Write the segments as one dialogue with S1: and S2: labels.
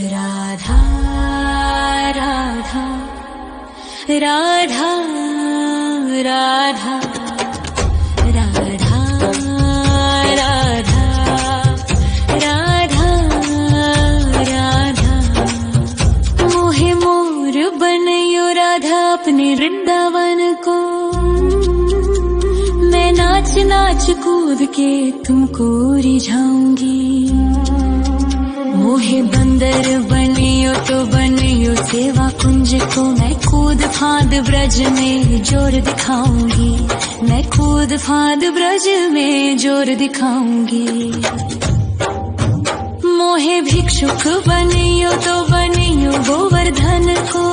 S1: राधा राधा राधा राधा राधा राधा राधा राधा मोहे मोर बनयो राधा अपने वृंदावन को। मैं नाच नाच कूद के तुमको रिझाऊंगी। मोहे बंदर बनियो तो बनियो सेवा कुंज को। मैं कूद फांद ब्रज में जोर दिखाऊंगी। मैं कूद फांद ब्रज में जोर दिखाऊंगी। मोहे भिक्षुक बनियो तो बनियो गोवर्धन को।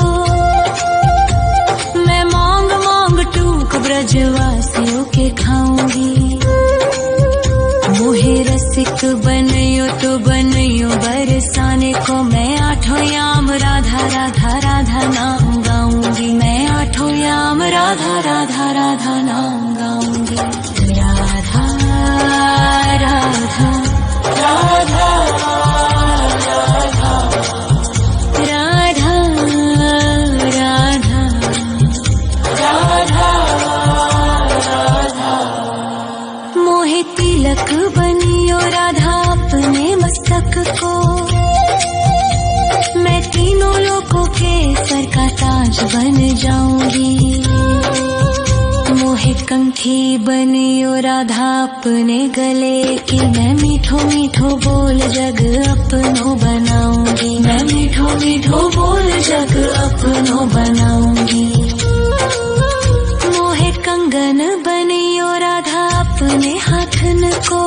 S1: मैं मांग मांग टूक ब्रजवासियों के खाऊंगी। मोहे रसिक बनियो तो बनियो बरसाने को। मैं आठों याम राधा राधा राधा नाम गाऊंगी। मैं आठों याम राधा राधा राधा नाम गाऊंगी। राधा राधा राधा राधा राधा राधा राधा। मोहे तिलक बनियो राधा अपने मस्तक को। मैं तीनों लोगों के सर का ताज बन जाऊंगी। मोहे कंठी बनियो राधा अपने गले की। मैं मीठो मीठो बोल जग अपनो बनाऊंगी। मैं मीठो मीठो बोल जग अपनो बनाऊंगी। मोहे कंगन बनियो राधा अपने हाथन को।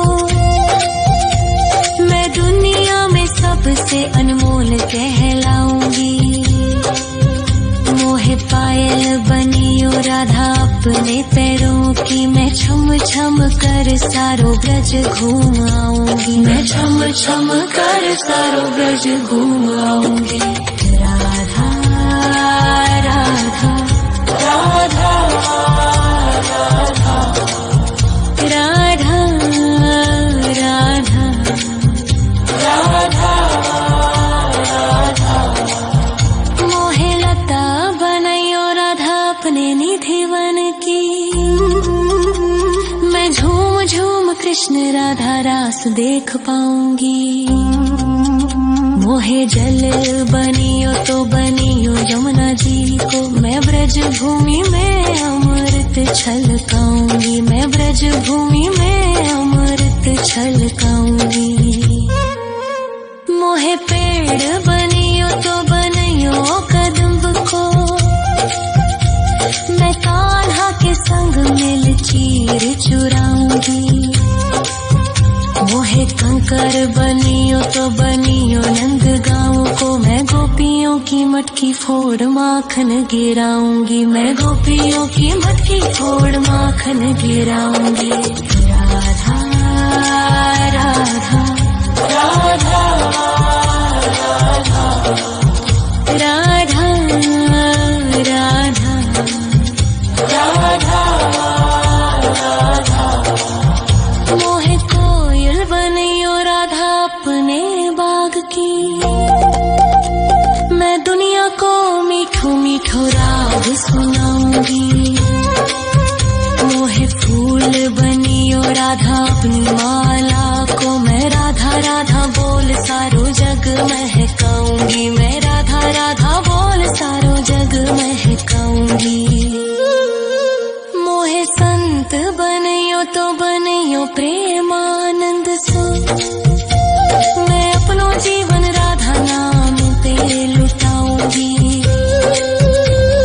S1: मैं दुनिया में सबसे अनमोल कहलाऊंगी। मोहे पायल बनियो राधा अपने पैरों की। मैं छम छम कर सारो ब्रज घूम आऊंगी। मैं छम छम कर सारो ब्रज घूम आऊंगी। राधा राधा राधा राधा राधा राधा राधा। मोहे लता बनयो राधा अपने निधि वन की। मैं झूम झूम कृष्ण राधा रास देख पाऊंगी। मोहे जल बनियो तो बनियो यमुना जी को। मैं ब्रज भूमि में अमृत छलकाऊंगी। मैं ब्रज भूमि में अमृत छलकाऊंगी। मोहे पेड़ बनियो तो बनियो कदम्ब को। मैं कान्हा के संग मिल चीर चुराऊंगी। मोहे कंकर बनियो तो बनियो नंद गाँव को। मैं गोपियों की मटकी फोड़ माखन गिराऊंगी। मैं गोपियों की मटकी फोड़ माखन गिराऊंगी। राधा राधा राधा राधा राधा राधा राधा। मोहे कोयल बनियो राधा अपने बाग की। मैं दुनिया को मीठो मीठो राग सुनाऊंगी। मोहे फूल बनियो राधा अपनी माला को। मैं राधा राधा बोल सारो जग महकाऊंगी। मैं राधा राधा बोल सारो जग महकाऊंगी। मोहे संत बनियो तो बनियो प्रेमानंद सो। मैं अपनो जीवन राधा नाम पे लुटाऊंगी।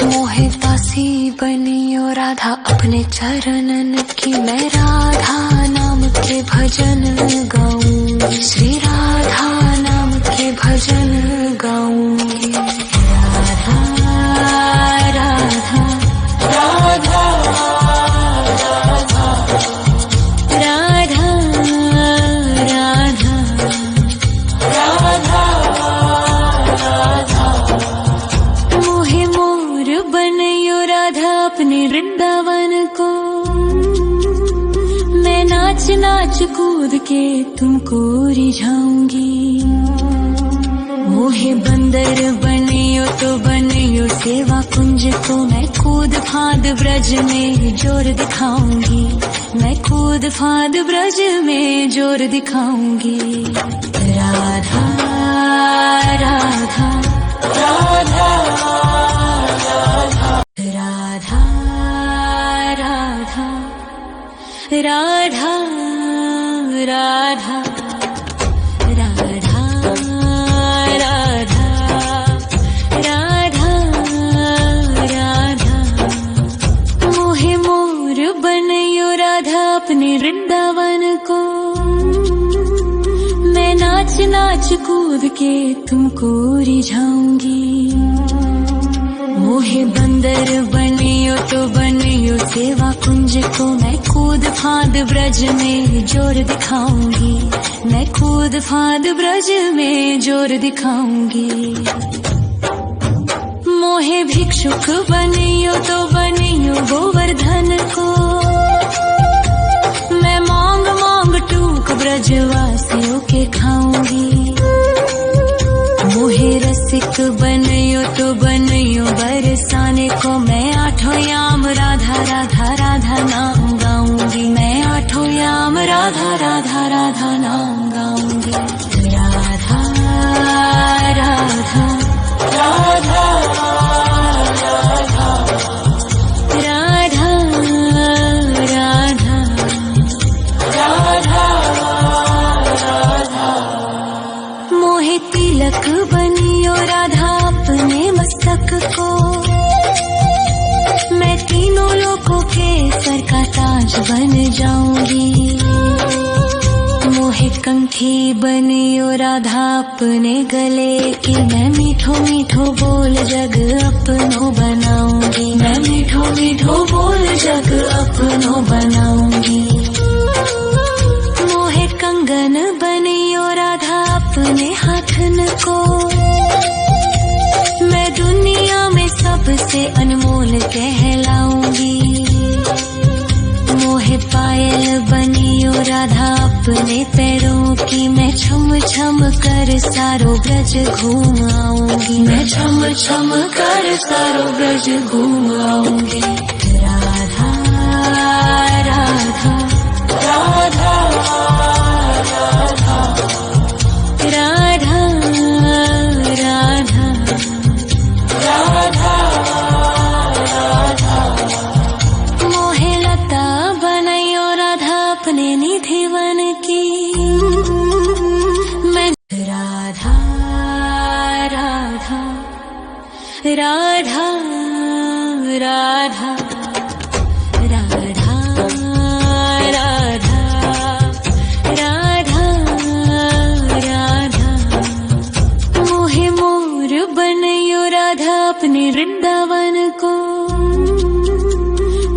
S1: मोहे दासी बनियो राधा अपने चरणन की। मैं राधा नाम के भजन गाऊंगी। श्री राधा नाम के भजन गाऊंगी। राधा राधा राधा राधा राधा राधा राधा। मोहे मोर बनयो राधा अपने वृंदावन को। मैं नाच नाच कूद के तुमको रिझाऊंगी। मोहे बंदर बनियो तो बनियो सेवा कुंज को मैं कूद फाद ब्रज में जोर दिखाऊंगी, मैं कूद फाद ब्रज में जोर दिखाऊंगी। राधा राधा राधा राधा राधा राधा राधा राधा राधा राधा राधा मोहे मोर बनयो राधा अपने वृंदावन को, मैं नाच नाच कूद के तुमको रिझाऊंगी। मोहे बंदर बनियो तो बनियो सेवा कुंज को मैं कूद फाद ब्रज में जोर दिखाऊंगी, मैं कूद फाद ब्रज में जोर दिखाऊंगी। मोहे भिक्षुक बनियो तो बनियो गोवर्धन को, मैं मांग मांग टूक ब्रजवासियों के खाऊंगी। मोहे रसिक बनियो तो बनियो बरसाने को, मैं आठों याम राधा राधा राधा नाम गाऊंगी, मैं आठों याम राधा राधा राधा नाम गाऊंगी। राधा राधा राधा राधा राधा राधा राधा मोहे तिलक बनियो राधा अपने मस्तक को, मैं तीनों लोकों के सर का ताज बन जाऊंगी। मोहे कंठी बनियो राधा अपने गले की, मैं मीठो मीठो बोल जग अपनो बनाऊंगी, मैं मीठो मीठो बोल जग अपनो बनाऊंगी। मोहे कंगन बनियो राधा अपने हाथन को, मैं दुनिया में सबसे अनमोल कहलाऊंगी। मोहे पायल बनियो राधा अपने पैरों की, मैं छम छम कर सारो ब्रज घूम आऊंगी, मैं छम छम कर सारो ब्रज घूम आऊंगी। राधा राधा राधा राधा राधा राधा राधा मोहे लता बनयो राधा अपने निधिवन की, मैं राधा राधा राधा राधा राधा राधा राधा राधा मोहे मोर बनयो राधा अपने वृंदावन को,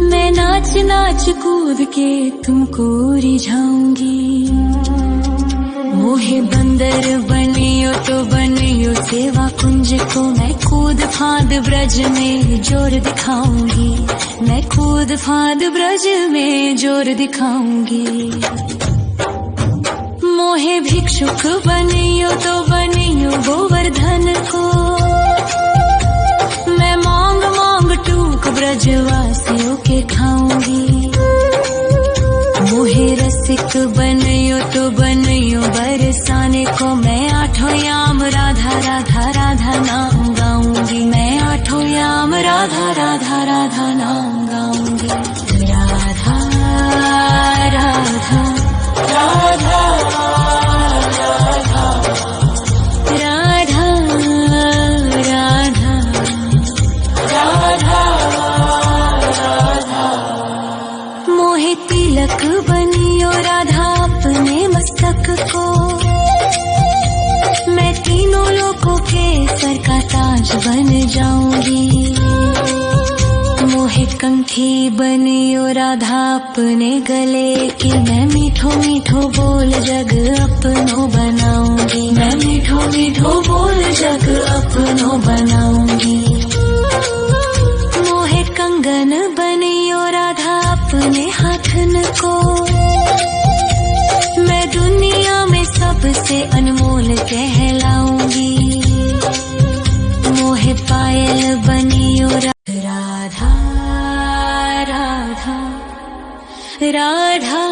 S1: मैं नाच नाच कूद के तुमको रिझाऊंगी। मोहे बंदर बनियो तो बनियो सेवा कुंज को, मैं कूद फाद ब्रज में जोर दिखाऊंगी, मैं कूद फाद ब्रज में जोर दिखाऊंगी। मोहे भिक्षुक बनियो तो बनियो गोवर्धन को, मैं मांग मांग टूक ब्रजवासियों के खाऊंगी। मोहे रसिक बनियो तो बनियो बरसाने को, मैं आठों याम राधा राधा राधा नाम गाऊंगी, मैं आठों याम राधा राधा राधा नाम गाऊंगी। राधा राधा राधा राधा राधा राधा राधा मोहे तिलक बनियो राधा अपने मस्तक को, मैं तीनों लोकों के सर का ताज बन जाऊंगी। मोहे कंठी बनियो राधा अपने गले की, मैं मीठो मीठो बोल जग अपनो बनाऊंगी, मैं मीठो मीठो बोल जग अपनो बनाऊंगी। मोहे कंगन बनियो राधा अपने हाथन को, मैं दुनिया में सबसे अनमोल कहलाऊंगी। राधा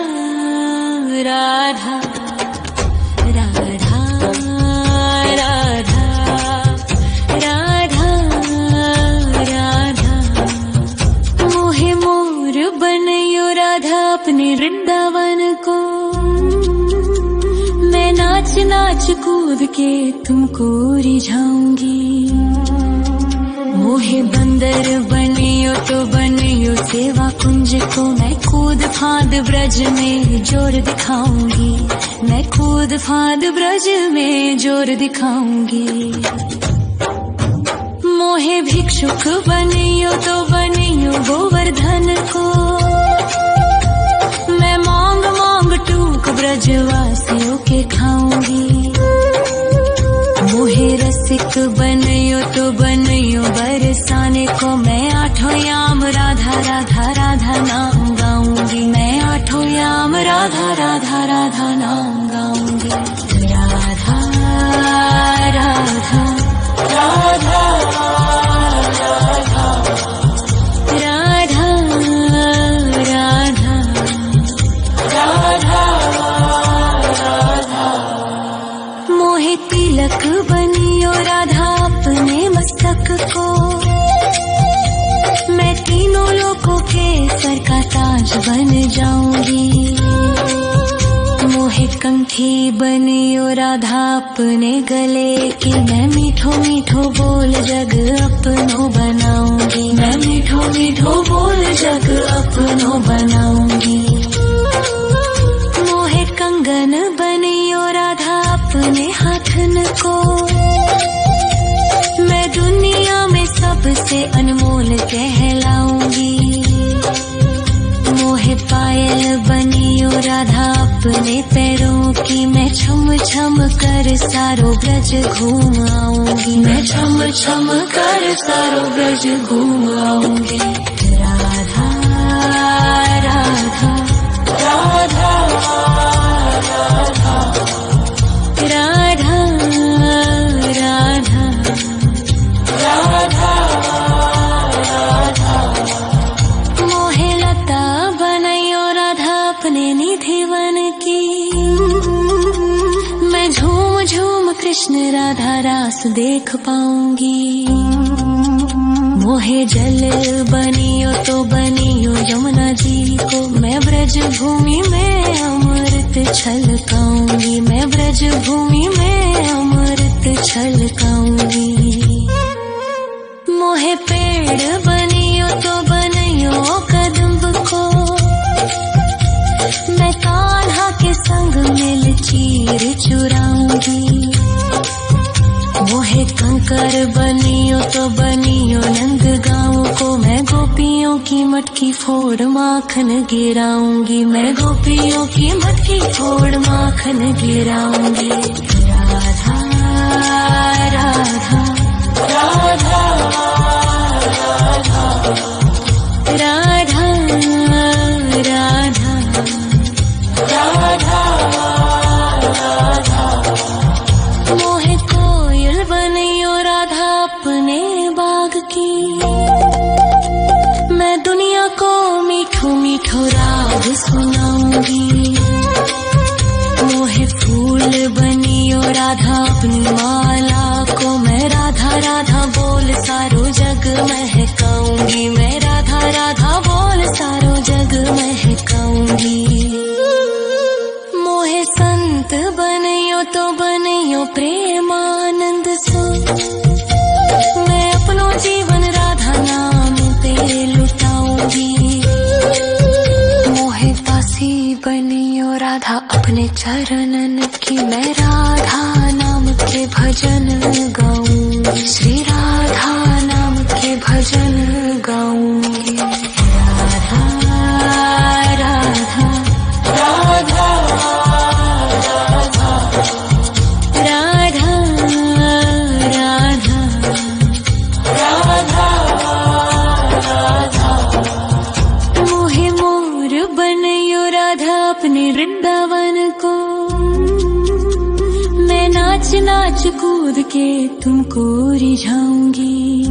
S1: राधा राधा राधा राधा राधा मोहे मोर बनयो राधा अपने वृंदावन को। मैं नाच नाच कूद के तुमको रिझाऊंगी। मोहे बंदर बनियो तो बनियो सेवा कुंज को। मैं कूद फांद ब्रज में जोर दिखाऊंगी। मैं कूद फांद ब्रज में जोर दिखाऊंगी। मोहे भिक्षुक बनियो तो बनियो गोवर्धन को। मैं मांग मांग टूक ब्रजवासियों के खाऊंगी। मोहे रसिक बनियो तो बनियो बरसाने को। मैं आठों याम राधा राधा राधा नाम गाऊंगी। मैं आठों याम राधा राधा राधा नाम गाऊंगी। राधा राधा राधा राधा राधा राधा राधा मोहे तिलक बनियो राधा अपने मस्तक को। मैं तीनों लोगों के सर का ताज बन जाऊंगी। मोहे कंठी बनियो राधा अपने गले की। मैं मीठो मीठो बोल जग अपनो बनाऊंगी। मैं मीठो मीठो बोल जग अपनो बनाऊंगी। मोहे कंगन बनियो राधा अपने हाथन को। मैं दुनिया में सबसे अनमोल कहलाऊंगी। मोहे पायल बनियो राधा अपने पैरों की। मैं छम छम कर सारो ब्रज घूम आऊंगी। मैं छम छम कर सारो ब्रज घूम आऊंगी। राधा राधा राधा राधा राधा राधा राधा राधा मोहे लता बनयो राधा अपने निधि वन की। मैं झूम झूम कृष्ण राधा रास देख पाऊंगी। मोहे जल बनियो तो बनियो यमुना जी को। मैं ब्रज भूमि में अमृत छलकाऊंगी। मैं ब्रज भूमि में अमृत छलकाऊंगी। मोहे पेड़ बनियो तो बनियो कदम्ब को। मैं कान्हा के संग मिल चीर चुराऊंगी। मोहे कंकर बनियो तो बनियो नंद गाँव को। मैं गोपियों की मटकी फोड़ माखन गिराऊंगी। मैं गोपियों की मटकी फोड़ माखन गिराऊंगी। राधा राधा राधा राधा राधा राधा राधा राधा मोहे कोयल बनियो राधा अपने बाग की। मैं दुनिया को मीठो मीठो राग सुनाऊंगी। मोहे फूल बनियो राधा अपनी माला को। मैं राधा राधा बोल सारो जग महकाऊंगी। मैं राधा राधा बोल सारो जग महकाऊंगी। मोहे संत बनियो तो बनियो प्रेमानंद सो। मैं अपनो जीवन राधा नाम पे लुटाऊंगी। मोहे दासी बनियो राधा अपने चरणन की। मैं राधा नाम के भजन गाऊंगी। श्री राधा नाम के भजन गाऊंगी। राधा राधा राधा राधा राधा राधा राधा राधा मोहे मोर बनयो राधा अपने वृंदावन को। मैं नाच नाच कूद के तुमको रिझाऊंगी।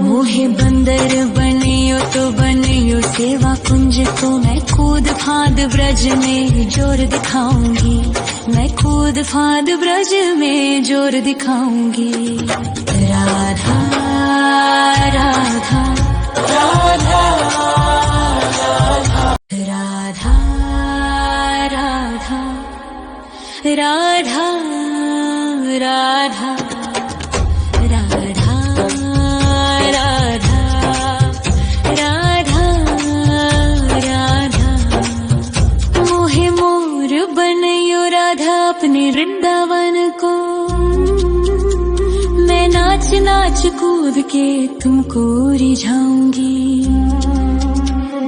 S1: मोहे बंदर बनियो तो बनियो सेवा कुंज को मैं कूद फांद ब्रज में जोर दिखाऊंगी, मैं कूद फांद ब्रज में जोर दिखाऊंगी। राधा राधा राधा राधा राधा राधा राधा राधा राधा राधा राधा। मोहे मोर बनयो राधा अपने वृंदावन को, मैं नाच नाच कूद के तुमको रिझाऊंगी।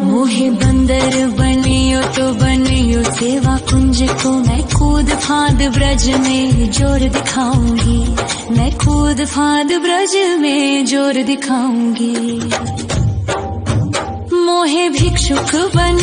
S1: मोहे बंदर बनियो तो बनियो सेवा कुंज को, मैं कूद फांद ब्रज में जोर दिखाऊंगी, मैं कूद फांद ब्रज में जोर दिखाऊंगी। मोहे भिक्षुक बन